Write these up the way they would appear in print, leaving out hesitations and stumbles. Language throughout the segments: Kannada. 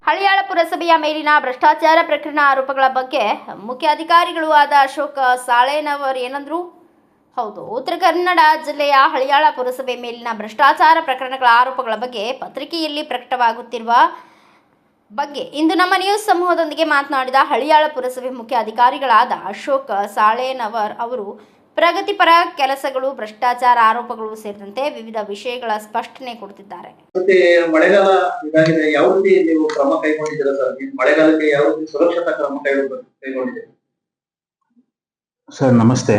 ಹಳಿಯಾಳ ಪುರಸಭೆಯ ಮೇಲಿನ ಭ್ರಷ್ಟಾಚಾರ ಪ್ರಕರಣ ಆರೋಪಗಳ ಬಗ್ಗೆ ಮುಖ್ಯ ಅಧಿಕಾರಿಗಳು ಆದ ಅಶೋಕ್ ಸಾಳೇನವರ್ ಏನಂದ್ರು? ಹೌದು, ಉತ್ತರ ಕನ್ನಡ ಜಿಲ್ಲೆಯ ಹಳಿಯಾಳ ಪುರಸಭೆ ಮೇಲಿನ ಭ್ರಷ್ಟಾಚಾರ ಪ್ರಕರಣಗಳ ಆರೋಪಗಳ ಬಗ್ಗೆ ಪತ್ರಿಕೆಯಲ್ಲಿ ಪ್ರಕಟವಾಗುತ್ತಿರುವ ಬಗ್ಗೆ ಇಂದು ನಮ್ಮ ನ್ಯೂಸ್ ಸಮೂಹದೊಂದಿಗೆ ಮಾತನಾಡಿದ ಹಳಿಯಾಳ ಪುರಸಭೆ ಮುಖ್ಯ ಅಧಿಕಾರಿಗಳಾದ ಅಶೋಕ್ ಸಾಳೇನವರ್ ಅವರು ಪ್ರಗತಿಪರ ಕೆಲಸಗಳು, ಭ್ರಷ್ಟಾಚಾರ ಆರೋಪಗಳು ಸೇರಿದಂತೆ ವಿವಿಧ ವಿಷಯಗಳ ಸ್ಪಷ್ಟನೆ ಕೊಡುತ್ತಿದ್ದಾರೆ. ಮತ್ತೆ ಮಳೆಗಾಲ ಇದಾಗಿದೆ, ಯಾವ ರೀತಿ ನೀವು ಕ್ರಮ ಕೈಗೊಂಡಿದ್ದೀರಾ ಸರ್? ಮಳೆಗಾಲಕ್ಕೆ ಯಾವ ರೀತಿ ಸುರಕ್ಷತಾ ಕ್ರಮ ಕೈಗೊಂಡಿದ್ದೀರಾ ಸರ್? ನಮಸ್ತೆ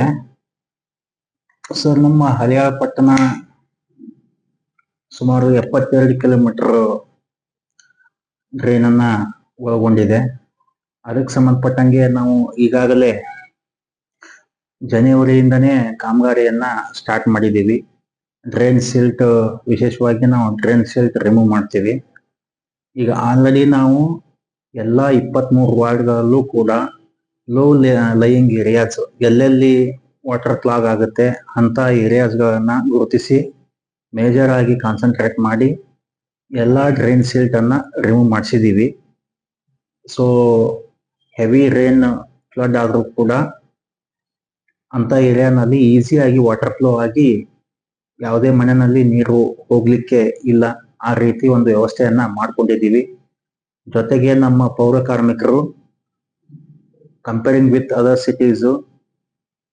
ಸರ್. ನಮ್ಮ ಹಳಿಯಾಳ ಪಟ್ಟಣ ಸುಮಾರು 72 ಕಿಲೋಮೀಟರ್ ಡ್ರೈನ್ ಅನ್ನ ಒಳಗೊಂಡಿದೆ. ಅದಕ್ಕೆ ಸಂಬಂಧಪಟ್ಟಂಗೆ ನಾವು ಈಗಾಗಲೇ ಜನವರಿಯಿಂದನೇ ಕಾಮಗಾರಿಯನ್ನ ಸ್ಟಾರ್ಟ್ ಮಾಡಿದ್ದೀವಿ. ಡ್ರೈನ್ ಸಿಲ್ಟ್, ವಿಶೇಷವಾಗಿ ನಾವು ಡ್ರೈನ್ ಸಿಲ್ಟ್ ರಿಮೂವ್ ಮಾಡ್ತೀವಿ. ಈಗ ಆಲ್ರೆಡಿ ನಾವು ಎಲ್ಲ 23 ವಾರ್ಡ್ಗಳಲ್ಲೂ ಕೂಡ ಲೋ ಲೈಯಿಂಗ್ ಏರಿಯಾಸ್, ಎಲ್ಲೆಲ್ಲಿ ವಾಟರ್ ಕ್ಲಾಗ್ ಆಗುತ್ತೆ ಅಂತ ಏರಿಯಾಸ್ಗಳನ್ನ ಗುರುತಿಸಿ ಮೇಜರ್ ಆಗಿ ಕಾನ್ಸಂಟ್ರೇಟ್ ಮಾಡಿ ಎಲ್ಲ ಡ್ರೈನ್ ಸಿಲ್ಟ್ ಅನ್ನ ರಿಮೂವ್ ಮಾಡಿಸಿದೀವಿ. ಸೊ ಹೆವಿ ರೈನ್ ಫ್ಲಡ್ ಆದ್ರೂ ಕೂಡ ಅಂತ ಏರಿಯಾನಲ್ಲಿ ಈಸಿಯಾಗಿ ವಾಟರ್ ಫ್ಲೋ ಆಗಿ ಯಾವುದೇ ಮನೆಯಲ್ಲಿ ನೀರು ಹೋಗ್ಲಿಕ್ಕೆ ಇಲ್ಲ, ಆ ರೀತಿ ಒಂದು ವ್ಯವಸ್ಥೆಯನ್ನ ಮಾಡ್ಕೊಂಡಿದ್ದೀವಿ. ಜೊತೆಗೆ ನಮ್ಮ ಪೌರ ಕಾರ್ಮಿಕರು ಕಂಪೇರಿಂಗ್ ವಿತ್ ಅದರ್ ಸಿಟೀಸ್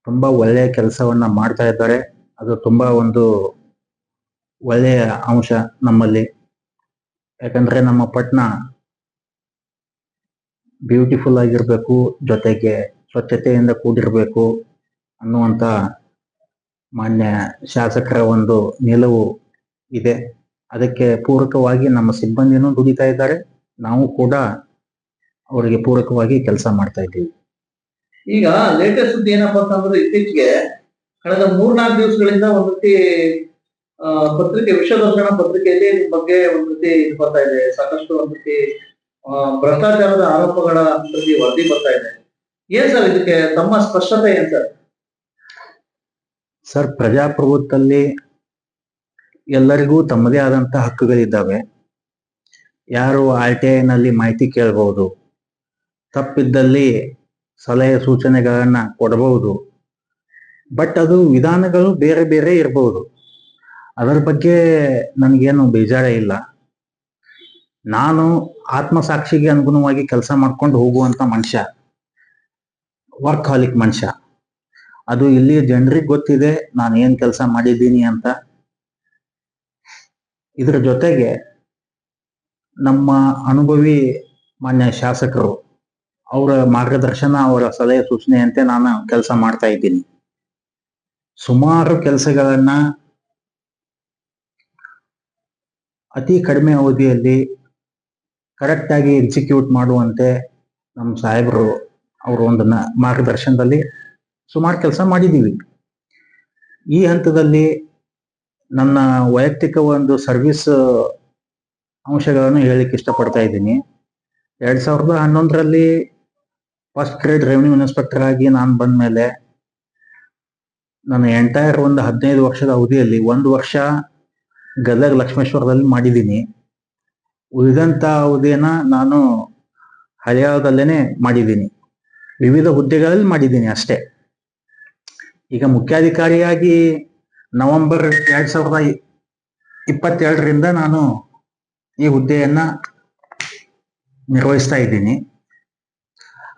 ತುಂಬಾ ಒಳ್ಳೆಯ ಕೆಲಸವನ್ನ ಮಾಡ್ತಾ ಇದ್ದಾರೆ. ಅದು ತುಂಬಾ ಒಂದು ಒಳ್ಳೆಯ ಅಂಶ ನಮ್ಮಲ್ಲಿ. ಯಾಕಂದ್ರೆ ನಮ್ಮ ಪಟ್ಟಣ ಬ್ಯೂಟಿಫುಲ್ ಆಗಿರ್ಬೇಕು, ಜೊತೆಗೆ ಸ್ವಚ್ಛತೆಯಿಂದ ಕೂಡಿರ್ಬೇಕು ಅನ್ನುವಂತ ಮಾನ್ಯ ಶಾಸಕರ ಒಂದು ನಿಲುವು ಇದೆ. ಅದಕ್ಕೆ ಪೂರಕವಾಗಿ ನಮ್ಮ ಸಿಬ್ಬಂದಿನೂ ದುಡಿತಾ ಇದ್ದಾರೆ, ನಾವು ಕೂಡ ಅವರಿಗೆ ಪೂರಕವಾಗಿ ಕೆಲಸ ಮಾಡ್ತಾ ಇದ್ದೀವಿ. ಈಗ ಲೇಟೆಸ್ಟ್ ಸುದ್ದಿ ಏನಪ್ಪಾ ಅಂತಂದ್ರೆ, ಇತ್ತೀಚೆಗೆ ಕಳೆದ 3-4 ದಿವಸಗಳಿಂದ ಒಂದ್ ರೀತಿ ಪತ್ರಿಕೆ, ವಿಶ್ವದರ್ಶನ ಪತ್ರಿಕೆಯಲ್ಲಿ ನಿಮ್ ಬಗ್ಗೆ ಒಂದ್ ರೀತಿ ಇದು ಬರ್ತಾ ಇದೆ, ಸಾಕಷ್ಟು ಒಂದ್ ರೀತಿ ಭ್ರಷ್ಟಾಚಾರದ ಆರೋಪಗಳ ಪ್ರತಿ ವರದಿ ಬರ್ತಾ ಇದೆ. ಏನ್ ಸರ್ ಇದಕ್ಕೆ ತಮ್ಮ ಸ್ಪಷ್ಟತೆ ಏನ್ ಸರ್? ಸರ್, ಪ್ರಜಾಪ್ರಭುತ್ವದಲ್ಲಿ ಎಲ್ಲರಿಗೂ ತಮ್ಮದೇ ಆದಂತ ಹಕ್ಕುಗಳಿದ್ದಾವೆ. ಯಾರು RTI ನಲ್ಲಿ ಮಾಹಿತಿ ಕೇಳಬಹುದು, ತಪ್ಪಿದ್ದಲ್ಲಿ ಸಲಹೆ ಸೂಚನೆಗಳನ್ನ ಕೊಡಬಹುದು. ಬಟ್ ಅದು ವಿಧಾನಗಳು ಬೇರೆ ಬೇರೆ ಇರಬಹುದು. ಅದರ ಬಗ್ಗೆ ನನಗೇನು ಬೇಜಾರೇ ಇಲ್ಲ. ನಾನು ಆತ್ಮಸಾಕ್ಷಿಗೆ ಅನುಗುಣವಾಗಿ ಕೆಲಸ ಮಾಡ್ಕೊಂಡು ಹೋಗುವಂತ ಮನುಷ್ಯ, ವರ್ಕ್ ಹಾಲಿಕ್ ಮನುಷ್ಯ. ಅದು ಇಲ್ಲಿ ಜನರಿಗೆ ಗೊತ್ತಿದೆ ನಾನು ಏನ್ ಕೆಲಸ ಮಾಡಿದ್ದೀನಿ ಅಂತ. ಇದ್ರ ಜೊತೆಗೆ ನಮ್ಮ ಅನುಭವಿ ಮಾನ್ಯ ಶಾಸಕರು, ಅವರ ಮಾರ್ಗದರ್ಶನ, ಅವರ ಸಲಹೆ ಸೂಚನೆಯಂತೆ ನಾನು ಕೆಲಸ ಮಾಡ್ತಾ ಇದ್ದೀನಿ. ಸುಮಾರು ಕೆಲಸಗಳನ್ನ ಅತಿ ಕಡಿಮೆ ಅವಧಿಯಲ್ಲಿ ಕರೆಕ್ಟ್ ಆಗಿ ಎಕ್ಸಿಕ್ಯೂಟ್ ಮಾಡುವಂತೆ ನಮ್ಮ ಸಾಹೇಬರು ಅವರ ಒಂದು ಮಾರ್ಗದರ್ಶನದಲ್ಲಿ ಸುಮಾರು ಕೆಲಸ ಮಾಡಿದ್ದೀವಿ. ಈ ಹಂತದಲ್ಲಿ ನನ್ನ ವೈಯಕ್ತಿಕ ಒಂದು ಸರ್ವಿಸ್ ಅಂಶಗಳನ್ನು ಹೇಳಲಿಕ್ಕೆ ಇಷ್ಟಪಡ್ತಾ ಇದ್ದೀನಿ. 2011ರಲ್ಲಿ ಫಸ್ಟ್ ಗ್ರೇಡ್ ರೆವಿನ್ಯೂ ಇನ್ಸ್ಪೆಕ್ಟರ್ ಆಗಿ ನಾನು ಬಂದ ಮೇಲೆ ನನ್ನ ಎಂಟೈರ್ ಒಂದು 15 ವರ್ಷದ ಅವಧಿಯಲ್ಲಿ 1 ವರ್ಷ ಗದಗ ಲಕ್ಷ್ಮೇಶ್ವರದಲ್ಲಿ ಮಾಡಿದ್ದೀನಿ. ಉಳಿದಂತ ಅವಧಿಯನ್ನ ನಾನು ಹಳಿಯಾಳದಲ್ಲೇನೆ ಮಾಡಿದ್ದೀನಿ, ವಿವಿಧ ಹುದ್ದೆಗಳಲ್ಲಿ ಮಾಡಿದ್ದೀನಿ ಅಷ್ಟೇ. ಈಗ ಮುಖ್ಯಾಧಿಕಾರಿಯಾಗಿ ನವೆಂಬರ್ 2022ರಿಂದ ನಾನು ಈ ಹುದ್ದೆಯನ್ನ ನಿರ್ವಹಿಸ್ತಾ ಇದ್ದೀನಿ.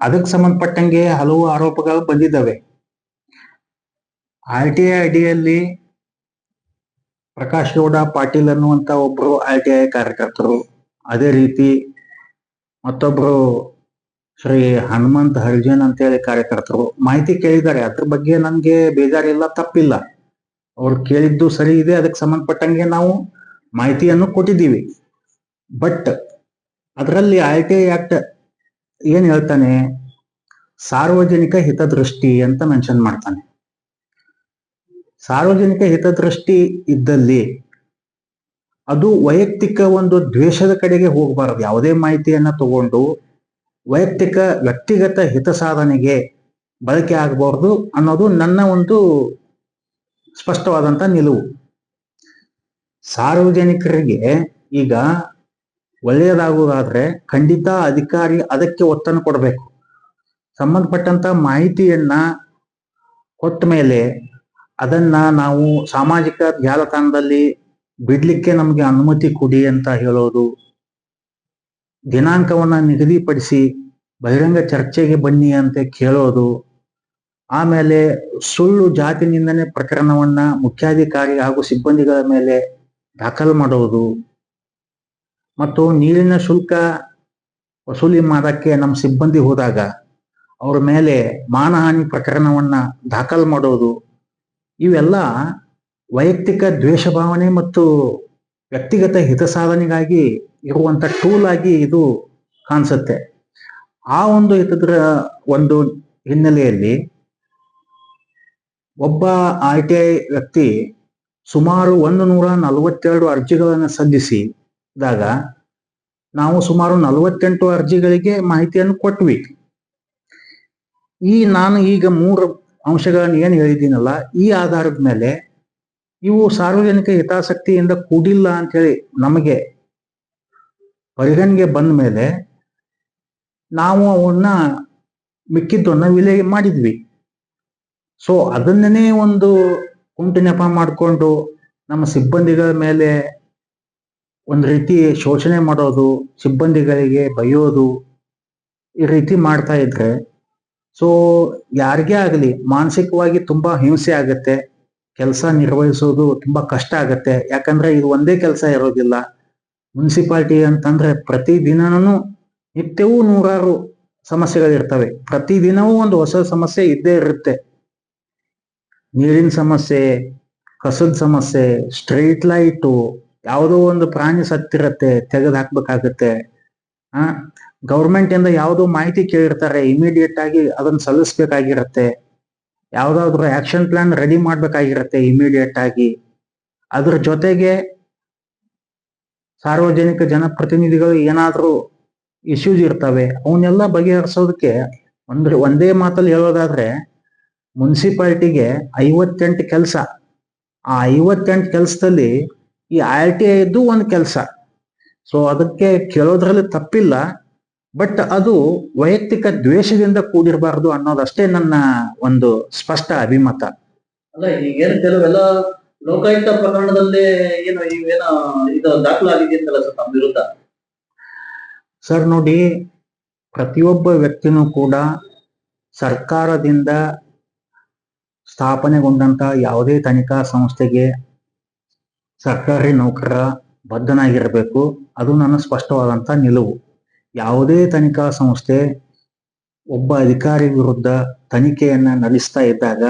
ಅದಕ್ಕೆ ಸಂಬಂಧಪಟ್ಟಂಗೆ ಹಲವು ಆರೋಪಗಳು ಬಂದಿದ್ದಾವೆ. RTI ಅಡಿಯಲ್ಲಿ ಪ್ರಕಾಶ್ ಗೌಡ ಪಾಟೀಲ್ ಅನ್ನುವಂತ ಒಬ್ರು RTI ಕಾರ್ಯಕರ್ತರು, ಅದೇ ರೀತಿ ಮತ್ತೊಬ್ರು ಶ್ರೀ ಹನುಮಂತ್ ಹರಿಜನ್ ಅಂತೇಳಿ ಕಾರ್ಯಕರ್ತರು ಮಾಹಿತಿ ಕೇಳಿದ್ದಾರೆ. ಅದ್ರ ಬಗ್ಗೆ ನನ್ಗೆ ಬೇಜಾರಿಲ್ಲ, ತಪ್ಪಿಲ್ಲ. ಅವ್ರು ಕೇಳಿದ್ದು ಸರಿ ಇದೆ, ಅದಕ್ಕೆ ಸಂಬಂಧಪಟ್ಟಂಗೆ ನಾವು ಮಾಹಿತಿಯನ್ನು ಕೊಟ್ಟಿದ್ದೀವಿ. ಬಟ್ ಅದರಲ್ಲಿ RTI ಆಕ್ಟ್ ಏನ್ ಹೇಳ್ತಾನೆ, ಸಾರ್ವಜನಿಕ ಹಿತದೃಷ್ಟಿ ಅಂತ ಮೆನ್ಷನ್ ಮಾಡ್ತಾನೆ. ಸಾರ್ವಜನಿಕ ಹಿತದೃಷ್ಟಿ ಇದ್ದಲ್ಲಿ ಅದು ವೈಯಕ್ತಿಕ ಒಂದು ದ್ವೇಷದ ಕಡೆಗೆ ಹೋಗಬಾರದು. ಯಾವುದೇ ಮಾಹಿತಿಯನ್ನ ತಗೊಂಡು ವೈಯಕ್ತಿಕ ವ್ಯಕ್ತಿಗತ ಹಿತ ಸಾಧನೆಗೆ ಬಳಕೆ ಆಗಬಾರ್ದು ಅನ್ನೋದು ನನ್ನ ಒಂದು ಸ್ಪಷ್ಟವಾದಂತ ನಿಲುವು. ಸಾರ್ವಜನಿಕರಿಗೆ ಈಗ ಒಳ್ಳೆಯದಾಗುವುದಾದ್ರೆ ಖಂಡಿತ ಅಧಿಕಾರಿ ಅದಕ್ಕೆ ಒತ್ತನ್ನು ಕೊಡಬೇಕು. ಸಂಬಂಧಪಟ್ಟಂತ ಮಾಹಿತಿಯನ್ನ ಕೊಟ್ಟ ಮೇಲೆ ಅದನ್ನ ನಾವು ಸಾಮಾಜಿಕ ಜಾಲತಾಣದಲ್ಲಿ ಬಿಡ್ಲಿಕ್ಕೆ ನಮಗೆ ಅನುಮತಿ ಕೊಡಿ ಅಂತ ಹೇಳೋದು, ದಿನಾಂಕವನ್ನ ನಿಗದಿಪಡಿಸಿ ಬಹಿರಂಗ ಚರ್ಚೆಗೆ ಬನ್ನಿ ಅಂತ ಕೇಳೋದು, ಆಮೇಲೆ ಸುಳ್ಳು ಜಾತಿ ನಿಂದನೆ ಪ್ರಕರಣವನ್ನ ಮುಖ್ಯಾಧಿಕಾರಿ ಹಾಗೂ ಸಿಬ್ಬಂದಿಗಳ ಮೇಲೆ ದಾಖಲು ಮಾಡೋದು, ಮತ್ತು ನೀರಿನ ಶುಲ್ಕ ವಸೂಲಿ ಮಾಡಕ್ಕೆ ನಮ್ಮ ಸಿಬ್ಬಂದಿ ಹೋದಾಗ ಅವ್ರ ಮೇಲೆ ಮಾನಹಾನಿ ಪ್ರಕರಣವನ್ನ ದಾಖಲು ಮಾಡೋದು, ಇವೆಲ್ಲ ವೈಯಕ್ತಿಕ ದ್ವೇಷ ಭಾವನೆ ಮತ್ತು ವ್ಯಕ್ತಿಗತ ಹಿತ ಸಾಧನೆಗಾಗಿ ಇರುವಂತ ಟೂಲ್ ಆಗಿ ಇದು ಕಾಣಿಸುತ್ತೆ. ಆ ಒಂದು ಒಂದು ಹಿನ್ನೆಲೆಯಲ್ಲಿ ಒಬ್ಬ RTI ವ್ಯಕ್ತಿ ಸುಮಾರು 142 ಅರ್ಜಿಗಳನ್ನು ಸಲ್ಲಿಸಿದಾಗ ನಾವು ಸುಮಾರು 48 ಅರ್ಜಿಗಳಿಗೆ ಮಾಹಿತಿಯನ್ನು ಕೊಟ್ವಿ. ನಾನು ಈಗ 3 ಅಂಶಗಳನ್ನು ಏನು ಹೇಳಿದ್ದೀನಲ್ಲ, ಈ ಆಧಾರದ ಮೇಲೆ ಇವು ಸಾರ್ವಜನಿಕ ಹಿತಾಸಕ್ತಿಯಿಂದ ಕೂಡಿಲ್ಲ ಅಂತೇಳಿ ನಮಗೆ ಪರಿಗಣನೆಗೆ ಬಂದ ಮೇಲೆ ನಾವು ಅವನ್ನ ಮಿಕ್ಕಿದ್ದನ್ನ ವಿಲೆ ಮಾಡಿದ್ವಿ. ಸೊ ಅದನ್ನೇ ಒಂದು ಕುಂಟು ನೆಪ ಮಾಡಿಕೊಂಡು ನಮ್ಮ ಸಿಬ್ಬಂದಿಗಳ ಮೇಲೆ ಒಂದು ರೀತಿ ಶೋಷಣೆ ಮಾಡೋದು, ಸಿಬ್ಬಂದಿಗಳಿಗೆ ಬೈಯೋದು, ಈ ರೀತಿ ಮಾಡ್ತಾ ಇದ್ರೆ ಸೊ ಯಾರಿಗೇ ಆಗಲಿ ಮಾನಸಿಕವಾಗಿ ತುಂಬಾ ಹಿಂಸೆ ಆಗತ್ತೆ, ಕೆಲಸ ನಿರ್ವಹಿಸೋದು ತುಂಬಾ ಕಷ್ಟ ಆಗತ್ತೆ. ಯಾಕಂದ್ರೆ ಇದು ಒಂದೇ ಕೆಲಸ ಇರೋದಿಲ್ಲ. ಮುನ್ಸಿಪಾಲಿಟಿ ಅಂತಂದ್ರೆ ಪ್ರತಿ ದಿನನೂ ನಿತ್ಯವೂ 100 ಸಮಸ್ಯೆಗಳಿರ್ತವೆ. ಪ್ರತಿದಿನವೂ ಒಂದು ಹೊಸ ಸಮಸ್ಯೆ ಇದ್ದೇ ಇರುತ್ತೆ. ನೀರಿನ ಸಮಸ್ಯೆ, ಕಸದ ಸಮಸ್ಯೆ, ಸ್ಟ್ರೀಟ್ ಲೈಟು, ಯಾವುದೋ ಒಂದು ಪ್ರಾಣಿ ಸತ್ತಿರತ್ತೆ, ತೆಗೆದು ಹಾಕ್ಬೇಕಾಗತ್ತೆ. ಗೌರ್ಮೆಂಟ್ ಇಂದ ಯಾವುದೋ ಮಾಹಿತಿ ಕೇಳಿರ್ತಾರೆ, ಇಮಿಡಿಯೇಟ್ ಆಗಿ ಅದನ್ನ ಸಲ್ಲಿಸ್ಬೇಕಾಗಿರತ್ತೆ. ಯಾವ್ದಾದ್ರು ಆಕ್ಷನ್ ಪ್ಲಾನ್ ರೆಡಿ ಮಾಡ್ಬೇಕಾಗಿರತ್ತೆ ಇಮಿಡಿಯೇಟ್ ಆಗಿ. ಅದ್ರ ಜೊತೆಗೆ ಸಾರ್ವಜನಿಕ ಜನಪ್ರತಿನಿಧಿಗಳು ಏನಾದ್ರೂ ಇಶ್ಯೂಸ್ ಇರ್ತವೆ, ಅವನ್ನೆಲ್ಲ ಬಗೆಹರಿಸೋದಕ್ಕೆ ಒಂದೇ ಮಾತಲ್ಲಿ ಹೇಳೋದಾದ್ರೆ ಮುನ್ಸಿಪಾಲಿಟಿಗೆ 58 ಕೆಲಸ. ಆ 58 ಕೆಲಸದಲ್ಲಿ ಈ RTI ಇದ್ದು ಒಂದು ಕೆಲಸ. ಸೊ ಅದಕ್ಕೆ ಕೇಳೋದ್ರಲ್ಲಿ ತಪ್ಪಿಲ್ಲ, ಬಟ್ ಅದು ವೈಯಕ್ತಿಕ ದ್ವೇಷದಿಂದ ಕೂಡಿರಬಾರ್ದು ಅನ್ನೋದಷ್ಟೇ ನನ್ನ ಒಂದು ಸ್ಪಷ್ಟ ಅಭಿಮತ. ಅಲ್ಲ, ಈಗೇನು ಕೆಲವೆಲ್ಲ ಲೋಕಾಯುಕ್ತ ಪ್ರಕರಣದಲ್ಲಿ ಏನು ಇದು ದಾಖಲಾಗಿದೆಯಂತಲ್ಲ ಸರ್ ತಮ್ಮ ವಿರುದ್ಧ? ಸರ್ ನೋಡಿ, ಪ್ರತಿಯೊಬ್ಬ ವ್ಯಕ್ತಿನೂ ಕೂಡ ಸರ್ಕಾರದಿಂದ ಸ್ಥಾಪನೆಗೊಂಡಂತ ಯಾವುದೇ ತನಿಖಾ ಸಂಸ್ಥೆಗೆ ಸರ್ಕಾರಿ ನೌಕರ ಬದ್ಧನಾಗಿರಬೇಕು. ಅದು ನನ್ನ ಸ್ಪಷ್ಟವಾದಂತ ನಿಲುವು. ಯಾವುದೇ ತನಿಖಾ ಸಂಸ್ಥೆ ಒಬ್ಬ ಅಧಿಕಾರಿ ವಿರುದ್ಧ ತನಿಖೆಯನ್ನ ನಡೆಸ್ತಾ ಇದ್ದಾಗ,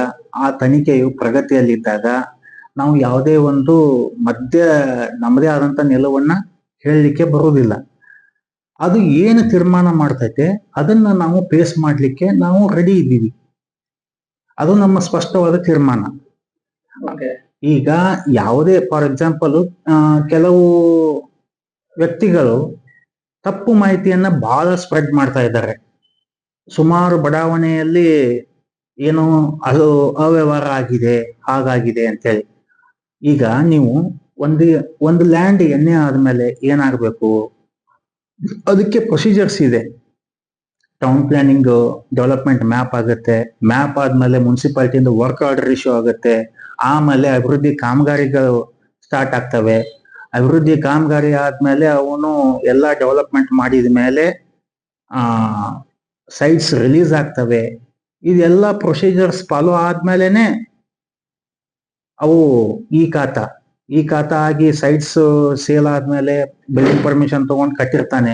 ಆ ತನಿಖೆಯು ಪ್ರಗತಿಯಲ್ಲಿದ್ದಾಗ ನಾವು ಯಾವುದೇ ಒಂದು ನಮ್ಮದೇ ಆದಂತ ನಿಲುವನ್ನ ಹೇಳಲಿಕ್ಕೆ ಬರುವುದಿಲ್ಲ. ಅದು ಏನು ತೀರ್ಮಾನ ಮಾಡ್ತೈತೆ ಅದನ್ನ ನಾವು ಫೇಸ್ ಮಾಡ್ಲಿಕ್ಕೆ ನಾವು ರೆಡಿ ಇದ್ದೀವಿ. ಅದು ನಮ್ಮ ಸ್ಪಷ್ಟವಾದ ತೀರ್ಮಾನ. ಈಗ ಯಾವುದೇ ಫಾರ್ ಎಕ್ಸಾಂಪಲ್ ಕೆಲವು ವ್ಯಕ್ತಿಗಳು ತಪ್ಪು ಮಾಹಿತಿಯನ್ನ ಬಹಳ ಸ್ಪ್ರೆಡ್ ಮಾಡ್ತಾ ಇದ್ದಾರೆ. ಸುಮಾರು ಬಡಾವಣೆಯಲ್ಲಿ ಏನು ಅದು ಅವ್ಯವಹಾರ ಆಗಿದೆ, ಹಾಗಾಗಿದೆ ಅಂತೇಳಿ. ಈಗ ನೀವು ಒಂದು ಲ್ಯಾಂಡ್ ಎಣ್ಣೆ ಆದ್ಮೇಲೆ ಏನಾಗಬೇಕು, ಅದಕ್ಕೆ ಪ್ರೊಸೀಜರ್ಸ್ ಇದೆ. ಟೌನ್ ಪ್ಲಾನಿಂಗ್ ಡೆವಲಪ್ಮೆಂಟ್ ಮ್ಯಾಪ್ ಆಗುತ್ತೆ. ಮ್ಯಾಪ್ ಆದ್ಮೇಲೆ ಮುನ್ಸಿಪಾಲಿಟಿಯಿಂದ ವರ್ಕ್ ಆರ್ಡರ್ ಇಶ್ಯೂ ಆಗುತ್ತೆ. ಆಮೇಲೆ ಅಭಿವೃದ್ಧಿ ಕಾಮಗಾರಿಗಳು ಸ್ಟಾರ್ಟ್ ಆಗ್ತವೆ. ಅಭಿವೃದ್ಧಿ ಕಾಮಗಾರಿ ಆದ್ಮೇಲೆ ಅವನು ಎಲ್ಲ ಡೆವಲಪ್ಮೆಂಟ್ ಮಾಡಿದ ಮೇಲೆ ಸೈಟ್ಸ್ ರಿಲೀಸ್ ಆಗ್ತವೆ. ಇದೆಲ್ಲ ಪ್ರೊಸೀಜರ್ಸ್ ಫಾಲೋ ಆದ್ಮೇಲೆನೆ ಅವು ಈ ಖಾತಾ ಆಗಿ ಸೈಟ್ಸ್ ಸೇಲ್ ಆದ್ಮೇಲೆ ಬಿಲ್ಡಿಂಗ್ ಪರ್ಮಿಷನ್ ತಗೊಂಡು ಕಟ್ಟಿರ್ತಾನೆ.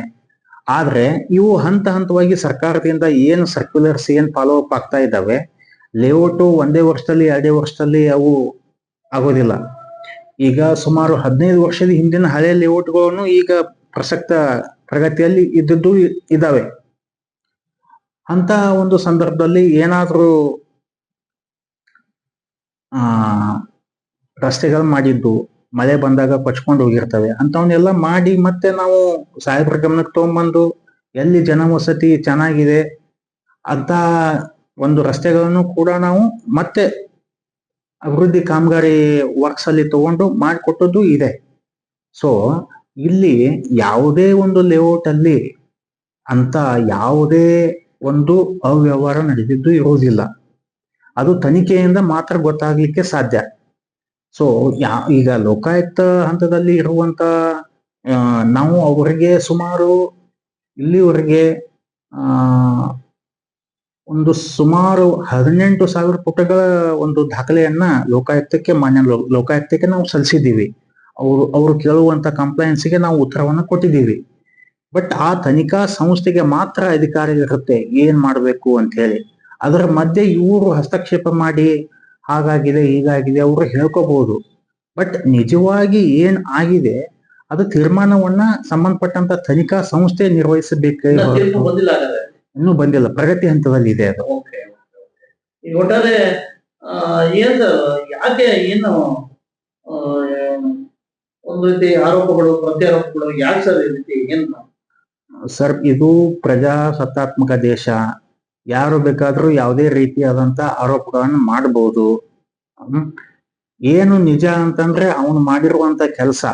ಆದ್ರೆ ಇವು ಹಂತವಾಗಿ ಸರ್ಕಾರದಿಂದ ಏನು ಸರ್ಕ್ಯುಲರ್ಸ್ ಏನ್ ಫಾಲೋ ಅಪ್ ಆಗ್ತಾ ಇದ್ದಾವೆ, ಲೇಔಟ್ ಒಂದೇ ವರ್ಷದಲ್ಲಿ 2 ವರ್ಷದಲ್ಲಿ ಅವು ಆಗೋದಿಲ್ಲ. ಈಗ ಸುಮಾರು 15 ವರ್ಷದ ಹಿಂದಿನ ಹಳೆ ಲೇಔಟ್ಗಳನ್ನು ಈಗ ಪ್ರಸಕ್ತ ಪ್ರಗತಿಯಲ್ಲಿ ಇದ್ದದ್ದು ಇದಾವೆ. ಅಂತ ಒಂದು ಸಂದರ್ಭದಲ್ಲಿ ಏನಾದ್ರೂ ರಸ್ತೆಗಳು ಮಾಡಿದ್ದು ಮಳೆ ಬಂದಾಗ ಕೊಚ್ಕೊಂಡು ಹೋಗಿರ್ತವೆ. ಅಂತವನ್ನೆಲ್ಲ ಮಾಡಿ ಮತ್ತೆ ನಾವು ಸಾಹೇಬ್ರ ಗಮನಕ್ಕೆ ತಗೊಂಡ್ಬಂದು ಎಲ್ಲಿ ಜನವಸತಿ ಚೆನ್ನಾಗಿದೆ ಅಂತ ಒಂದು ರಸ್ತೆಗಳನ್ನು ಕೂಡ ನಾವು ಮತ್ತೆ ಅಭಿವೃದ್ಧಿ ಕಾಮಗಾರಿ ವರ್ಕ್ಸ್ ಅಲ್ಲಿ ತಗೊಂಡು ಮಾಡಿಕೊಟ್ಟದ್ದು ಇದೆ. ಸೊ ಇಲ್ಲಿ ಯಾವುದೇ ಒಂದು ಲೇಔಟ್ ಅಲ್ಲಿ ಅಂತ ಯಾವುದೇ ಒಂದು ಅವ್ಯವಹಾರ ನಡೆದಿದ್ದು ಇರುವುದಿಲ್ಲ. ಅದು ತನಿಖೆಯಿಂದ ಮಾತ್ರ ಗೊತ್ತಾಗ್ಲಿಕ್ಕೆ ಸಾಧ್ಯ. ಸೊ ಈಗ ಲೋಕಾಯುಕ್ತ ಹಂತದಲ್ಲಿ ಇರುವಂತ ನಾವು ಅವರಿಗೆ ಸುಮಾರು ಇಲ್ಲಿವರೆಗೆ ಒಂದು ಸುಮಾರು 18,000 ಪುಟಗಳ ಒಂದು ದಾಖಲೆಯನ್ನ ಮಾನ್ಯ ಲೋಕಾಯುಕ್ತಕ್ಕೆ ನಾವು ಸಲ್ಲಿಸಿದ್ದೀವಿ. ಅವರು ಕೇಳುವಂತ ಕಂಪ್ಲೇಂಟ್ಸ್ಗೆ ನಾವು ಉತ್ತರವನ್ನ ಕೊಟ್ಟಿದ್ದೀವಿ. ಬಟ್ ಆ ತನಿಖಾ ಸಂಸ್ಥೆಗೆ ಮಾತ್ರ ಅಧಿಕಾರ ಇರುತ್ತೆ ಏನ್ ಮಾಡ್ಬೇಕು ಅಂತ ಹೇಳಿ. ಅದರ ಮಧ್ಯೆ ಇವರು ಹಸ್ತಕ್ಷೇಪ ಮಾಡಿ ಹಾಗಾಗಿದೆ ಹೀಗಾಗಿದೆ ಅವರು ಹೇಳ್ಕೋಬಹುದು. ಬಟ್ ನಿಜವಾಗಿ ಏನ್ ಆಗಿದೆ ಅದು ತೀರ್ಮಾನವನ್ನ ಸಂಬಂಧಪಟ್ಟಂತ ತನಿಖಾ ಸಂಸ್ಥೆ ನಿರ್ವಹಿಸಬೇಕು. ಇನ್ನೂ ಬಂದಿಲ್ಲ, ಪ್ರಗತಿ ಹಂತದಲ್ಲಿ ಇದೆ ಅದು. ಈಗ ಒಟ್ಟಾರೆ ಏನ್ ಯಾಕೆ ಏನು ಒಂದು ರೀತಿ ಆರೋಪಗಳು ಪ್ರತ್ಯಾರೋಪಗಳು ಯಾಕೆ ಸರ್ ಈ ರೀತಿ ಏನು? ಸರ್, ಇದು ಪ್ರಜಾಸತ್ತಾತ್ಮಕ ದೇಶ. ಯಾರು ಬೇಕಾದ್ರೂ ಯಾವುದೇ ರೀತಿಯಾದಂತ ಆರೋಪಗಳನ್ನು ಮಾಡಬಹುದು. ಏನು ನಿಜ ಅಂತಂದ್ರೆ ಅವನು ಮಾಡಿರುವಂತ ಕೆಲಸ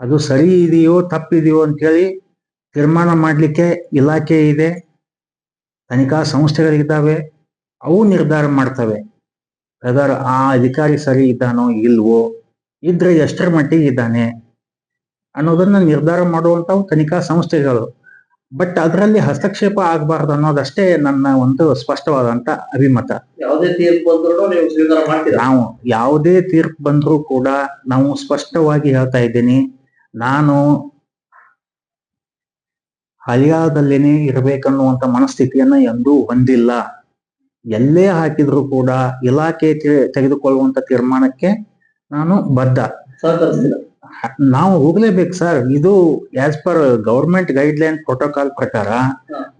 ಅದು ಸರಿ ಇದೆಯೋ ತಪ್ಪಿದೆಯೋ ಅಂತೇಳಿ ತೀರ್ಮಾನ ಮಾಡ್ಲಿಕ್ಕೆ ಇಲಾಖೆ ಇದೆ, ತನಿಖಾ ಸಂಸ್ಥೆಗಳಿದ್ದಾವೆ, ಅವು ನಿರ್ಧಾರ ಮಾಡ್ತವೆ. ಅದರ ಆ ಅಧಿಕಾರಿ ಸರಿ ಇದ್ದಾನೋ ಇಲ್ವೋ, ಇದ್ರೆ ಎಷ್ಟರ ಮಟ್ಟಿಗೆ ಇದ್ದಾನೆ ಅನ್ನೋದನ್ನ ನಿರ್ಧಾರ ಮಾಡುವಂತವು ತನಿಖಾ ಸಂಸ್ಥೆಗಳು. ಬಟ್ ಅದರಲ್ಲಿ ಹಸ್ತಕ್ಷೇಪ ಆಗಬಾರ್ದು ಅನ್ನೋದಷ್ಟೇ ನನ್ನ ಒಂದು ಸ್ಪಷ್ಟವಾದಂತ ಅಭಿಮತ. ಯಾವುದೇ ತೀರ್ಪು ಬಂದ್ರು ನೀವು ಸ್ವೀಕಾರ ಮಾಡ್ತೀರಾ? ನಾವು ಯಾವುದೇ ತೀರ್ಪು ಬಂದರೂ ಕೂಡ ನಾವು ಸ್ಪಷ್ಟವಾಗಿ ಹೇಳ್ತಾ ಇದ್ದೀನಿ, ನಾನು ಹಳಿಯಾಳದಲ್ಲೇನೆ ಇರ್ಬೇಕನ್ನುವಂತ ಮನಸ್ಥಿತಿಯನ್ನ ಎಂದೂ ಹೊಂದಿಲ್ಲ. ಎಲ್ಲೇ ಹಾಕಿದ್ರು ಕೂಡ ಇಲಾಖೆ ತೆಗೆದುಕೊಳ್ಳುವಂತ ತೀರ್ಮಾನಕ್ಕೆ ನಾನು ಬದ್ಧ. ನಾವು ಹೋಗ್ಲೇಬೇಕು ಸರ್. ಇದು as per government guide line protocol ಪ್ರಕಾರ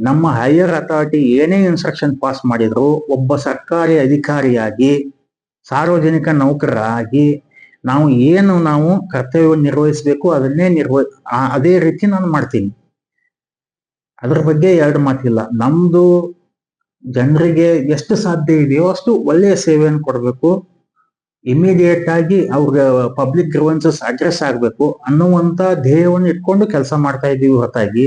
ನಮ್ಮ ಹೈಯರ್ ಅಥಾರಿಟಿ ಏನೇ ಇನ್ಸ್ಟ್ರಕ್ಷನ್ ಪಾಸ್ ಮಾಡಿದ್ರು ಒಬ್ಬ ಸರ್ಕಾರಿ ಅಧಿಕಾರಿಯಾಗಿ ಸಾರ್ವಜನಿಕ ನೌಕರರಾಗಿ ನಾವು ಕರ್ತವ್ಯ ನಿರ್ವಹಿಸಬೇಕು ಅದನ್ನೇ ಅದೇ ರೀತಿ ನಾನು ಮಾಡ್ತೀನಿ. ಅದ್ರ ಬಗ್ಗೆ ಎರಡು ಮಾತಿಲ್ಲ. ನಮ್ದು ಜನರಿಗೆ ಎಷ್ಟು ಸಾಧ್ಯ ಇದೆಯೋ ಅಷ್ಟು ಒಳ್ಳೆಯ ಸೇವೆಯನ್ನು ಕೊಡಬೇಕು, ಇಮಿಡಿಯೇಟ್ ಆಗಿ ಅವ್ರಿಗೆ ಪಬ್ಲಿಕ್ ಗ್ರೀವೆನ್ಸಸ್ ಅಡ್ರೆಸ್ ಆಗ್ಬೇಕು ಅನ್ನುವಂತ ಧ್ಯೇಯವನ್ನು ಇಟ್ಕೊಂಡು ಕೆಲಸ ಮಾಡ್ತಾ ಇದ್ದೀವಿ ಹೊರತಾಗಿ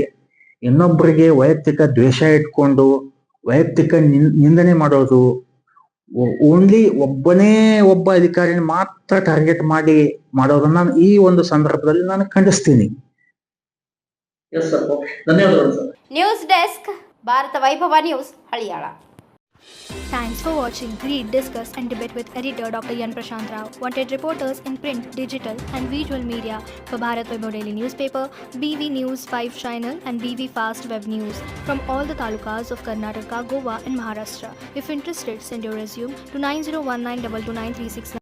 ಇನ್ನೊಬ್ಬರಿಗೆ ವೈಯಕ್ತಿಕ ದ್ವೇಷ ಇಟ್ಕೊಂಡು ವೈಯಕ್ತಿಕ ನಿಂದನೆ ಮಾಡೋದು, ಓನ್ಲಿ ಒಬ್ಬ ಅಧಿಕಾರಿನ ಮಾತ್ರ ಟಾರ್ಗೆಟ್ ಮಾಡಿ ಮಾಡೋದನ್ನ ನಾನು ಈ ಒಂದು ಸಂದರ್ಭದಲ್ಲಿ ನಾನು ಖಂಡಿಸ್ತೀನಿ. ಧನ್ಯವಾದಗಳು. ನ್ಯೂಸ್ ಡೆಸ್ಕ್, ಭಾರತ ವೈಭವ news, Haliyal. Thanks for watching. Read, discuss and debate with editor Dr. Yan Prashant Rao. Wanted reporters in print, digital and visual media for Bharat Vaibhav Daily Newspaper, BV News 5 Channel and BV Fast Web News from all the talukas of Karnataka, Goa and Maharashtra. If interested, send your resume to 9019229369.